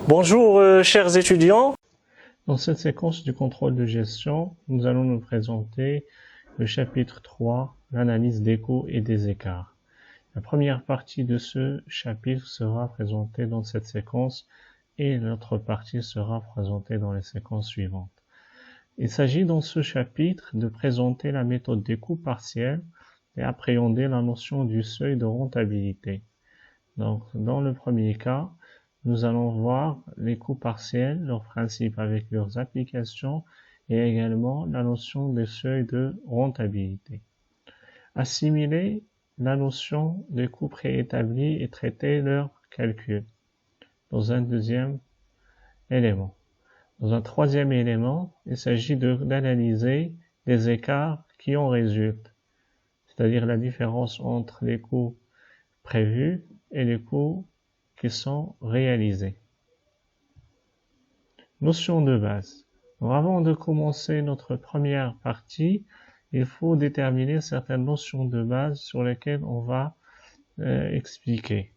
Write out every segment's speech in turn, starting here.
Bonjour chers étudiants. Dans cette séquence du contrôle de gestion, nous allons nous présenter le chapitre 3, l'analyse des coûts et des écarts. La première partie de ce chapitre sera présentée dans cette séquence et l'autre partie sera présentée dans les séquences suivantes. Il s'agit dans ce chapitre de présenter la méthode des coûts partiels et appréhender la notion du seuil de rentabilité. Donc, dans le premier cas, nous allons voir les coûts partiels, leurs principes avec leurs applications et également la notion des seuils de rentabilité. Assimiler la notion des coûts préétablis et traiter leur calcul dans un deuxième élément. Dans un troisième élément, il s'agit d'analyser les écarts qui en résultent, c'est-à-dire la différence entre les coûts prévus et les coûts qui sont réalisés. Notion de base. Donc, avant de commencer notre première partie, il faut déterminer certaines notions de base sur lesquelles on va expliquer.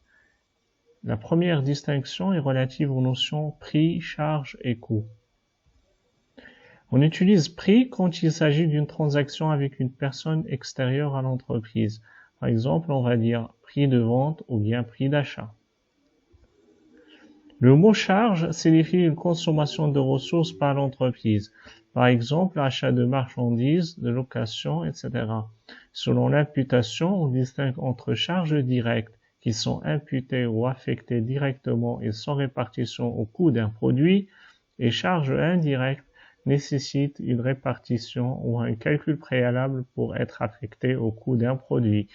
La première distinction est relative aux notions prix, charge et coût. On utilise prix quand il s'agit d'une transaction avec une personne extérieure à l'entreprise. Par exemple, on va dire prix de vente ou bien prix d'achat. Le mot charge signifie une consommation de ressources par l'entreprise. Par exemple, achat de marchandises, de location, etc. Selon l'imputation, on distingue entre charges directes qui sont imputées ou affectées directement et sans répartition au coût d'un produit et charges indirectes nécessitent une répartition ou un calcul préalable pour être affectées au coût d'un produit.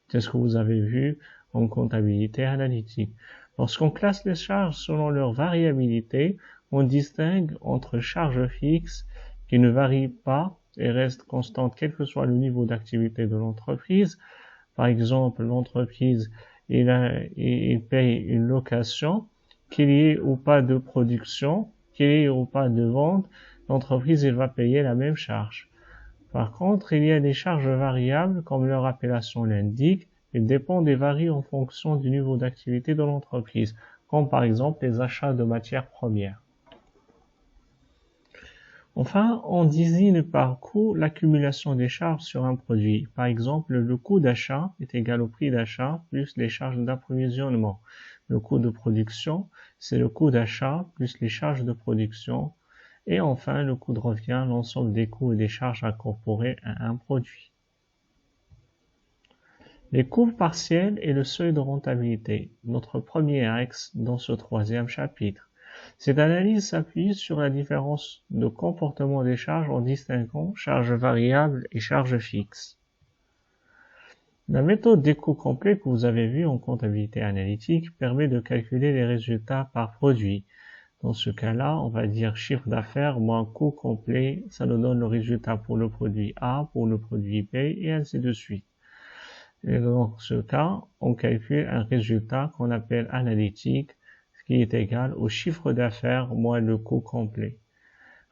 C'est ce que vous avez vu en comptabilité analytique. Lorsqu'on classe les charges selon leur variabilité, on distingue entre charges fixes qui ne varient pas et restent constantes quel que soit le niveau d'activité de l'entreprise. Par exemple, l'entreprise il paye une location, qu'il y ait ou pas de production, qu'il y ait ou pas de vente, l'entreprise il va payer la même charge. Par contre, il y a des charges variables, comme leur appellation l'indique, ils dépendent et varient en fonction du niveau d'activité de l'entreprise, comme par exemple les achats de matières premières. Enfin, on désigne par coût l'accumulation des charges sur un produit. Par exemple, le coût d'achat est égal au prix d'achat plus les charges d'approvisionnement. Le coût de production, c'est le coût d'achat plus les charges de production. Et enfin, le coût de revient, l'ensemble des coûts et des charges incorporés à un produit. Les coûts partiels et le seuil de rentabilité, notre premier axe dans ce troisième chapitre. Cette analyse s'appuie sur la différence de comportement des charges en distinguant charges variables et charges fixes. La méthode des coûts complets que vous avez vue en comptabilité analytique permet de calculer les résultats par produit. Dans ce cas-là, on va dire chiffre d'affaires moins coût complet, ça nous donne le résultat pour le produit A, pour le produit B, et ainsi de suite. Et dans ce cas, on calcule un résultat qu'on appelle analytique, ce qui est égal au chiffre d'affaires moins le coût complet.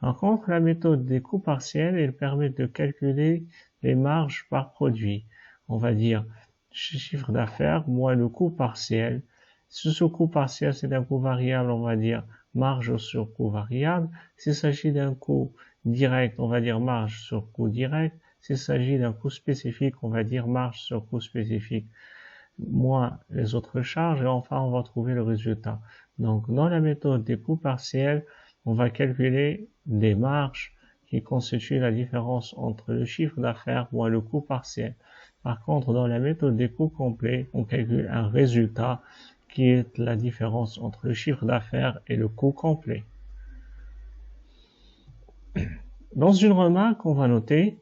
Par contre, la méthode des coûts partiels, elle permet de calculer les marges par produit. On va dire chiffre d'affaires moins le coût partiel. Si ce coût partiel, c'est un coût variable, on va dire marge sur coût variable. S'il s'agit d'un coût direct, on va dire marge sur coût direct. S'il s'agit d'un coût spécifique, on va dire marge sur coût spécifique, moins les autres charges, et enfin on va trouver le résultat. Donc dans la méthode des coûts partiels, on va calculer des marges qui constituent la différence entre le chiffre d'affaires moins le coût partiel. Par contre, dans la méthode des coûts complets, on calcule un résultat qui est la différence entre le chiffre d'affaires et le coût complet. Dans une remarque, on va noter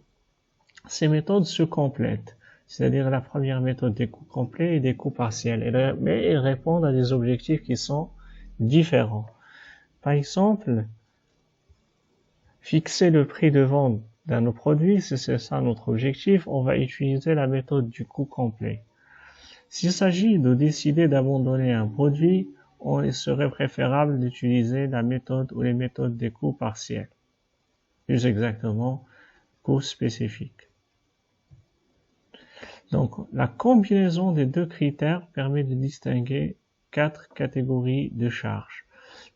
ces méthodes se complètent, c'est-à-dire la première méthode des coûts complets et des coûts partiels, mais elles répondent à des objectifs qui sont différents. Par exemple, fixer le prix de vente d'un de nos produits, si c'est ça notre objectif, on va utiliser la méthode du coût complet. S'il s'agit de décider d'abandonner un produit, il serait préférable d'utiliser la méthode ou les méthodes des coûts partiels. Plus exactement, coûts spécifiques. Donc, la combinaison des deux critères permet de distinguer 4 catégories de charges.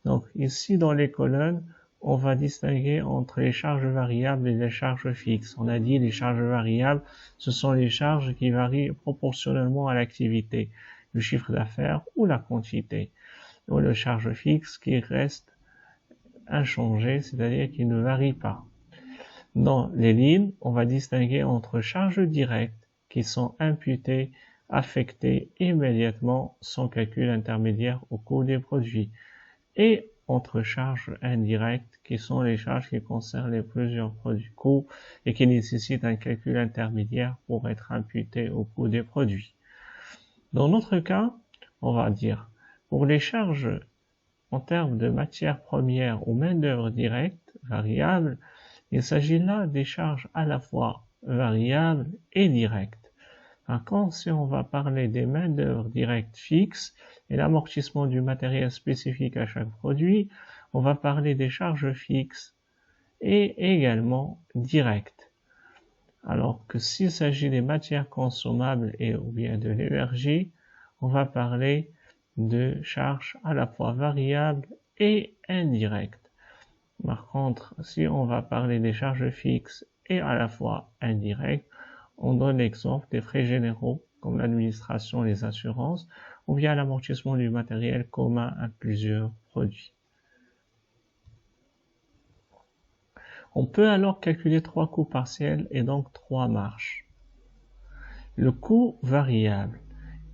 Donc, ici, dans les colonnes, on va distinguer entre les charges variables et les charges fixes. On a dit les charges variables, ce sont les charges qui varient proportionnellement à l'activité, le chiffre d'affaires ou la quantité. Ou les charges fixes qui restent inchangées, c'est-à-dire qui ne varient pas. Dans les lignes, on va distinguer entre charges directes qui sont imputées, affectées immédiatement sans calcul intermédiaire au coût des produits et entre charges indirectes qui sont les charges qui concernent les plusieurs produits coûts et qui nécessitent un calcul intermédiaire pour être imputées au coût des produits. Dans notre cas, on va dire pour les charges en termes de matières premières ou main-d'œuvre directe, variable, il s'agit là des charges à la fois variables et directes. Par contre, si on va parler des main-d'œuvre directes fixes et l'amortissement du matériel spécifique à chaque produit, on va parler des charges fixes et également directes. Alors que s'il s'agit des matières consommables et ou bien de l'énergie, on va parler de charges à la fois variables et indirectes. Par contre, si on va parler des charges fixes et à la fois indirectes, on donne l'exemple des frais généraux, comme l'administration et les assurances, ou bien l'amortissement du matériel commun à plusieurs produits. On peut alors calculer 3 coûts partiels et donc 3 marges. Le coût variable,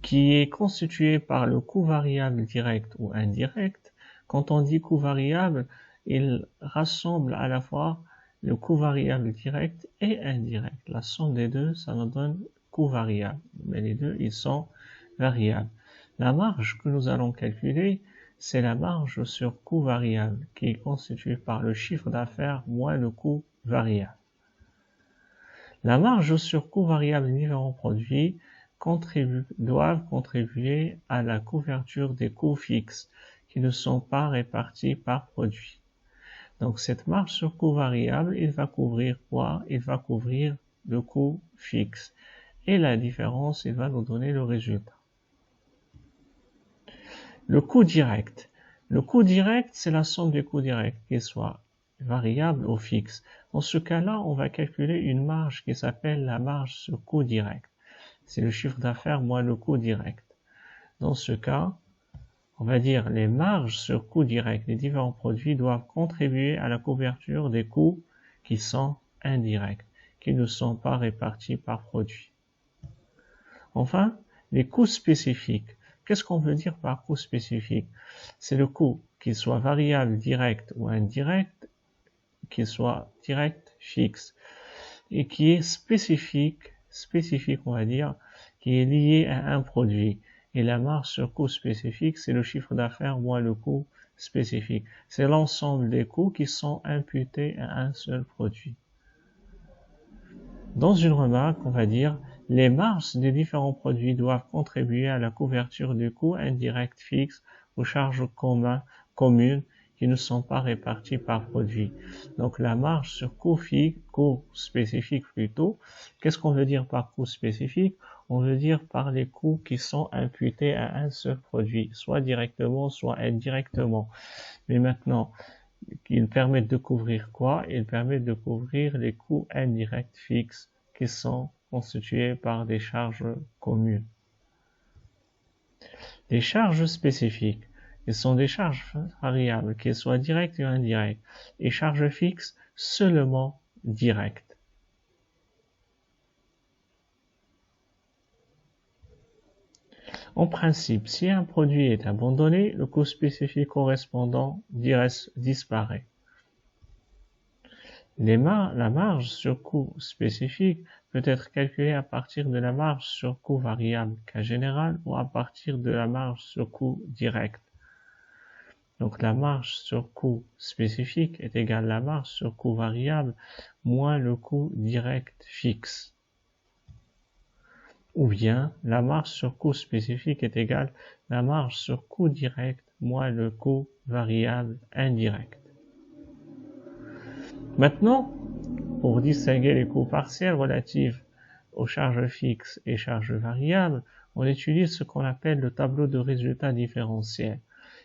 qui est constitué par le coût variable direct ou indirect. Quand on dit coût variable, il rassemble à la fois le coût variable direct et indirect. La somme des deux, ça nous donne coût variable. Mais les deux, ils sont variables. La marge que nous allons calculer, c'est la marge sur coût variable, qui est constituée par le chiffre d'affaires moins le coût variable. La marge sur coût variable des différents produits doivent contribuer à la couverture des coûts fixes, qui ne sont pas répartis par produit. Donc cette marge sur coût variable, il va couvrir quoi? Il va couvrir le coût fixe. Et la différence, il va nous donner le résultat. Le coût direct. Le coût direct, c'est la somme des coûts directs, qu'ils soient variables ou fixes. Dans ce cas-là, on va calculer une marge qui s'appelle la marge sur coût direct. C'est le chiffre d'affaires moins le coût direct. Dans ce cas, on va dire les marges sur coût direct des différents produits doivent contribuer à la couverture des coûts qui sont indirects, qui ne sont pas répartis par produit. Enfin, les coûts spécifiques. Qu'est-ce qu'on veut dire par coût spécifique? C'est le coût, qu'il soit variable, direct ou indirect, qu'il soit direct, fixe, et qui est spécifique on va dire, qui est lié à un produit. Et la marge sur coût spécifique, c'est le chiffre d'affaires moins le coût spécifique. C'est l'ensemble des coûts qui sont imputés à un seul produit. Dans une remarque, on va dire, les marges des différents produits doivent contribuer à la couverture du coût indirect fixe aux charges communes qui ne sont pas réparties par produit. Donc la marge sur coût spécifique plutôt. Qu'est-ce qu'on veut dire par coût spécifique? On veut dire par les coûts qui sont imputés à un seul produit, soit directement, soit indirectement. Mais maintenant, ils permettent de couvrir quoi? Ils permettent de couvrir les coûts indirects fixes qui sont constitués par des charges communes. Les charges spécifiques, ce sont des charges variables, qu'elles soient directes ou indirectes, et charges fixes seulement directes. En principe, si un produit est abandonné, le coût spécifique correspondant disparaît. La marge sur coût spécifique peut être calculée à partir de la marge sur coût variable cas général ou à partir de la marge sur coût direct. Donc la marge sur coût spécifique est égale à la marge sur coût variable moins le coût direct fixe. Ou bien la marge sur coût spécifique est égale à la marge sur coût direct moins le coût variable indirect. Maintenant, pour distinguer les coûts partiels relatifs aux charges fixes et charges variables, on utilise ce qu'on appelle le tableau de résultats différentiel.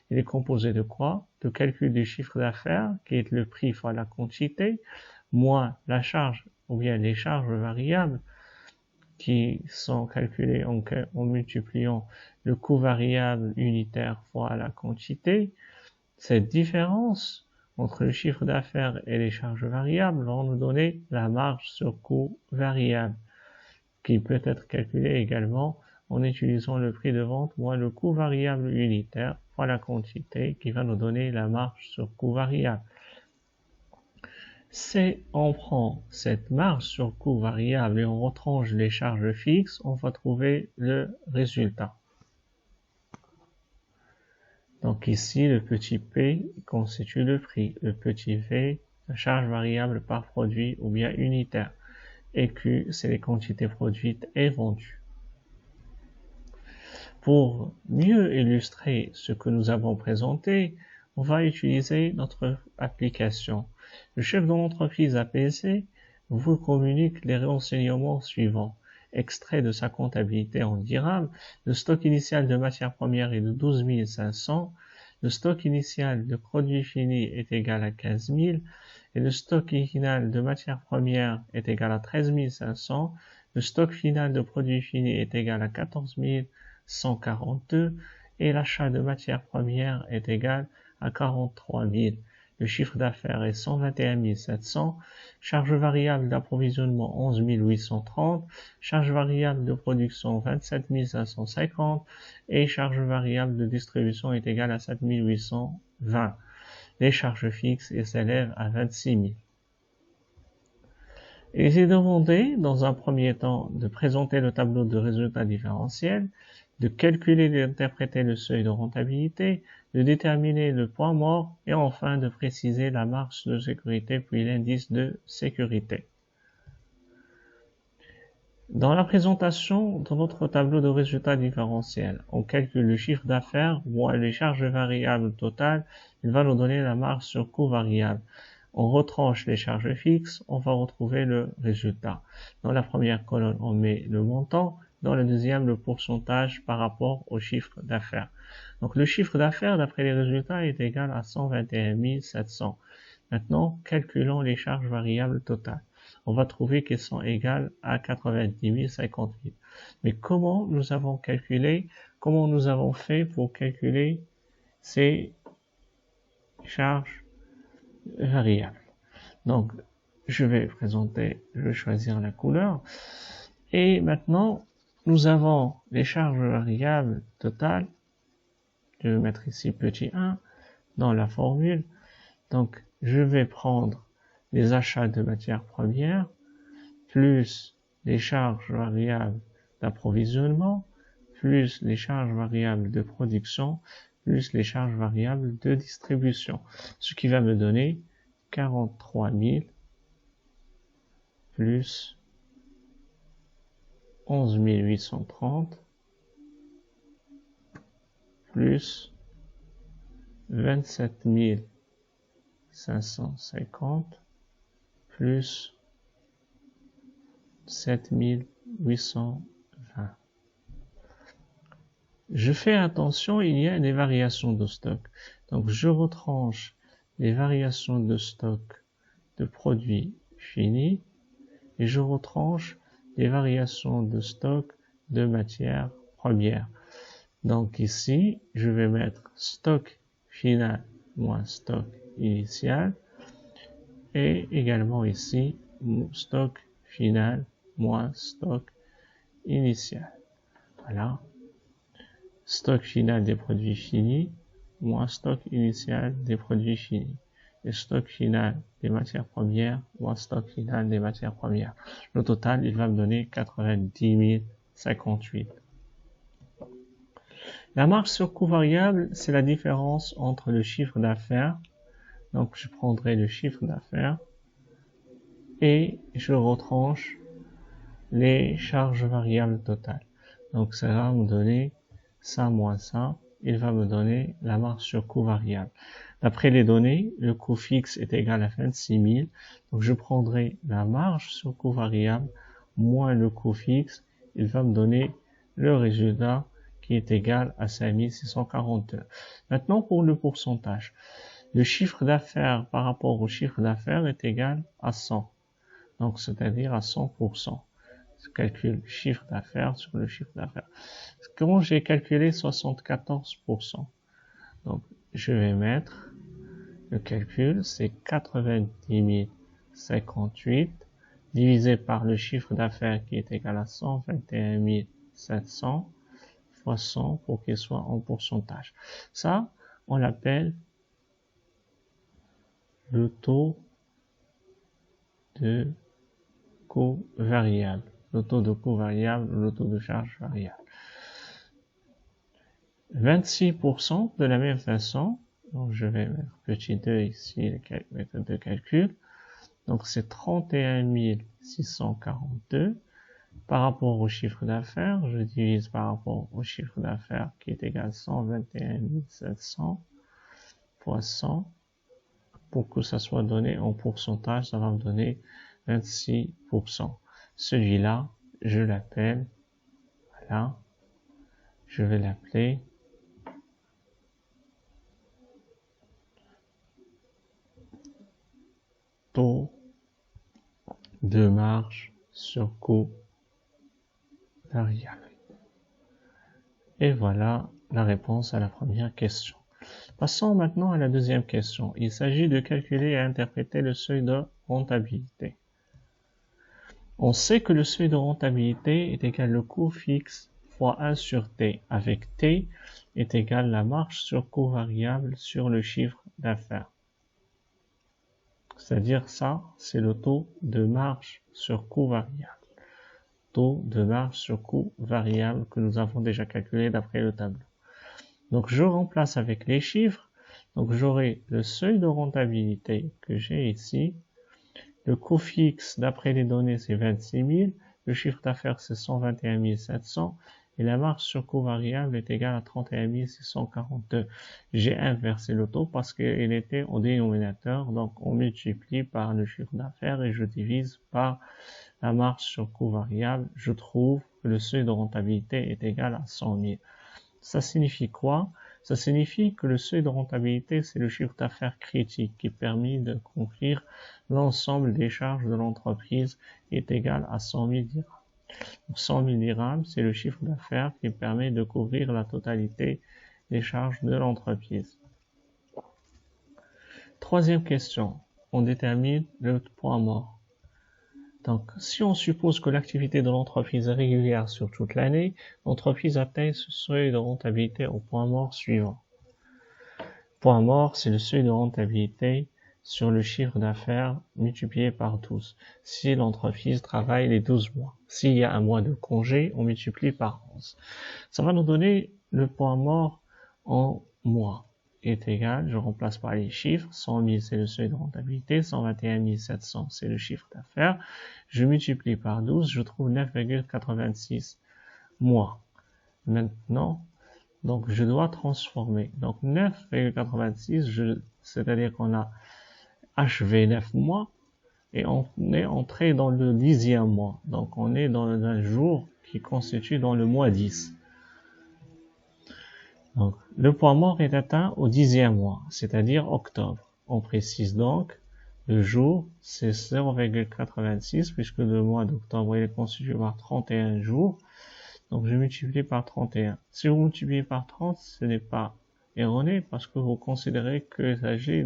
Il est composé de quoi? De calcul du chiffre d'affaires, qui est le prix fois la quantité, moins la charge ou bien les charges variables, qui sont calculées en multipliant le coût variable unitaire fois la quantité. Cette différence entre le chiffre d'affaires et les charges variables va nous donner la marge sur coût variable, qui peut être calculée également en utilisant le prix de vente moins le coût variable unitaire fois la quantité, qui va nous donner la marge sur coût variable. Si on prend cette marge sur coût variable et on retranche les charges fixes, on va trouver le résultat. Donc ici, le petit p constitue le prix, le petit v, la charge variable par produit ou bien unitaire, et q, c'est les quantités produites et vendues. Pour mieux illustrer ce que nous avons présenté, on va utiliser notre application. Le chef de l'entreprise APC vous communique les renseignements suivants. Extrait de sa comptabilité en dirhams, le stock initial de matières premières est de 12 500, le stock initial de produits finis est égal à 15 000, et le stock final de matières premières est égal à 13 500, le stock final de produits finis est égal à 14 142, et l'achat de matières premières est égal à 43 000. Le chiffre d'affaires est 121 700, charge variable d'approvisionnement 11 830, charge variable de production 27 550 et charge variable de distribution est égale à 7 820. Les charges fixes s'élèvent à 26 000. Il est demandé, dans un premier temps, de présenter le tableau de résultats différentiels, de calculer et d'interpréter le seuil de rentabilité, de déterminer le point mort et enfin de préciser la marge de sécurité puis l'indice de sécurité. Dans la présentation de notre tableau de résultats différentiels, on calcule le chiffre d'affaires moins les charges variables totales, il va nous donner la marge sur coût variable. On retranche les charges fixes, on va retrouver le résultat. Dans la première colonne, on met le montant, dans la deuxième, le pourcentage par rapport au chiffre d'affaires. Donc le chiffre d'affaires, d'après les résultats, est égal à 121 700. Maintenant, calculons les charges variables totales. On va trouver qu'elles sont égales à 90 058. Mais comment nous avons fait pour calculer ces charges variables? Donc, je vais choisir la couleur. Et maintenant, nous avons les charges variables totales. Je vais mettre ici petit 1 dans la formule. Donc, je vais prendre les achats de matières premières plus les charges variables d'approvisionnement plus les charges variables de production plus les charges variables de distribution. Ce qui va me donner 43 000 plus 11 830 plus 27 550 plus 7 820. Je fais attention, il y a des variations de stock. Donc je retranche les variations de stock de produits finis et je retranche les variations de stock de matières premières. Donc ici, je vais mettre stock final moins stock initial et également ici stock final moins stock initial. Voilà. Stock final des produits finis moins stock initial des produits finis. Et stock final des matières premières moins stock final des matières premières. Le total, il va me donner 90 058. La marge sur coût variable, c'est la différence entre le chiffre d'affaires. Donc, je prendrai le chiffre d'affaires et je retranche les charges variables totales. Donc, ça va me donner ça moins ça. Il va me donner la marge sur coût variable. D'après les données, le coût fixe est égal à 26 000. Donc, je prendrai la marge sur coût variable moins le coût fixe, il va me donner le résultat qui est égal à 5642. Maintenant, pour le pourcentage. Le chiffre d'affaires par rapport au chiffre d'affaires est égal à 100. Donc, c'est-à-dire à 100%. Je calcule le chiffre d'affaires sur le chiffre d'affaires. Quand j'ai calculé 74%, donc je vais mettre le calcul, c'est 90 058 divisé par le chiffre d'affaires qui est égal à 121 700 fois 100 pour qu'il soit en pourcentage. Ça, on l'appelle le taux de coût variable. Le taux de coût variable, le taux de charge variable. 26% de la même façon, donc je vais mettre petit 2 ici, la méthode de calcul. Donc c'est 31 642 par rapport au chiffre d'affaires. Je divise par rapport au chiffre d'affaires qui est égal à 121 700 fois 100. Pour que ça soit donné en pourcentage, ça va me donner 26%. Celui-là, je l'appelle, voilà, je vais l'appeler taux de marge sur coût variable. Et voilà la réponse à la première question. Passons maintenant à la deuxième question. Il s'agit de calculer et interpréter le seuil de rentabilité. On sait que le seuil de rentabilité est égal au coût fixe fois 1 sur T, avec T est égal la marge sur coût variable sur le chiffre d'affaires. C'est-à-dire ça, c'est le taux de marge sur coût variable. Taux de marge sur coût variable que nous avons déjà calculé d'après le tableau. Donc je remplace avec les chiffres. Donc j'aurai le seuil de rentabilité que j'ai ici. Le coût fixe d'après les données c'est 26 000. Le chiffre d'affaires c'est 121 700. Et la marge sur coût variable est égale à 31 642. J'ai inversé le taux parce qu'il était au dénominateur. Donc on multiplie par le chiffre d'affaires et je divise par la marge sur coût variable. Je trouve que le seuil de rentabilité est égal à 100 000. Ça signifie quoi? Ça signifie que le seuil de rentabilité, c'est le chiffre d'affaires critique qui permet de couvrir l'ensemble des charges de l'entreprise est égal à 100 000 dirhams. Donc 100 000 dirhams, c'est le chiffre d'affaires qui permet de couvrir la totalité des charges de l'entreprise. Troisième question, on détermine le point mort. Donc, si on suppose que l'activité de l'entreprise est régulière sur toute l'année, l'entreprise atteint ce seuil de rentabilité au point mort suivant. Point mort, c'est le seuil de rentabilité sur le chiffre d'affaires multiplié par 12. Si l'entreprise travaille les 12 mois. S'il y a un mois de congé, on multiplie par 11. Ça va nous donner le point mort en mois. Est égal, je remplace par les chiffres, 100 000 c'est le seuil de rentabilité, 121 700 c'est le chiffre d'affaires, je multiplie par 12, je trouve 9,86 mois. Maintenant, donc je dois transformer, donc 9,86, c'est-à-dire qu'on a achevé 9 mois, et on est entré dans le 10e mois, donc on est dans un jour qui constitue dans le mois 10. Donc, le point mort est atteint au 10e mois, c'est-à-dire octobre. On précise donc, le jour, c'est 0,86, puisque le mois d'octobre est constitué par 31 jours. Donc, je multiplie par 31. Si vous multipliez par 30, ce n'est pas erroné, parce que vous considérez qu'il s'agit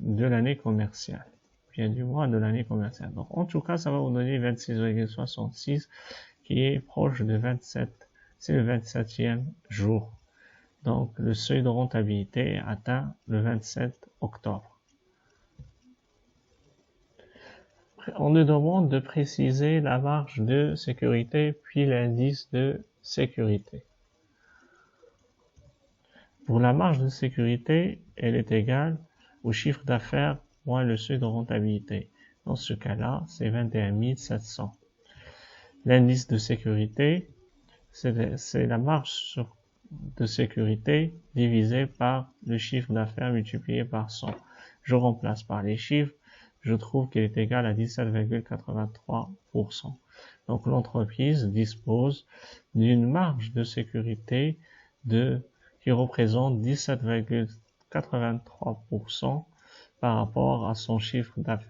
de l'année commerciale. Bien du mois de l'année commerciale. Donc, en tout cas, ça va vous donner 26,66, qui est proche de 27. C'est le 27e jour. Donc, le seuil de rentabilité est atteint le 27 octobre. On nous demande de préciser la marge de sécurité puis l'indice de sécurité. Pour la marge de sécurité, elle est égale au chiffre d'affaires moins le seuil de rentabilité. Dans ce cas-là, c'est 21 700. L'indice de sécurité, c'est la marge de sécurité divisée par le chiffre d'affaires multiplié par 100. Je remplace par les chiffres, je trouve qu'il est égal à 17,83%. Donc l'entreprise dispose d'une marge de sécurité qui représente 17,83% par rapport à son chiffre d'affaires.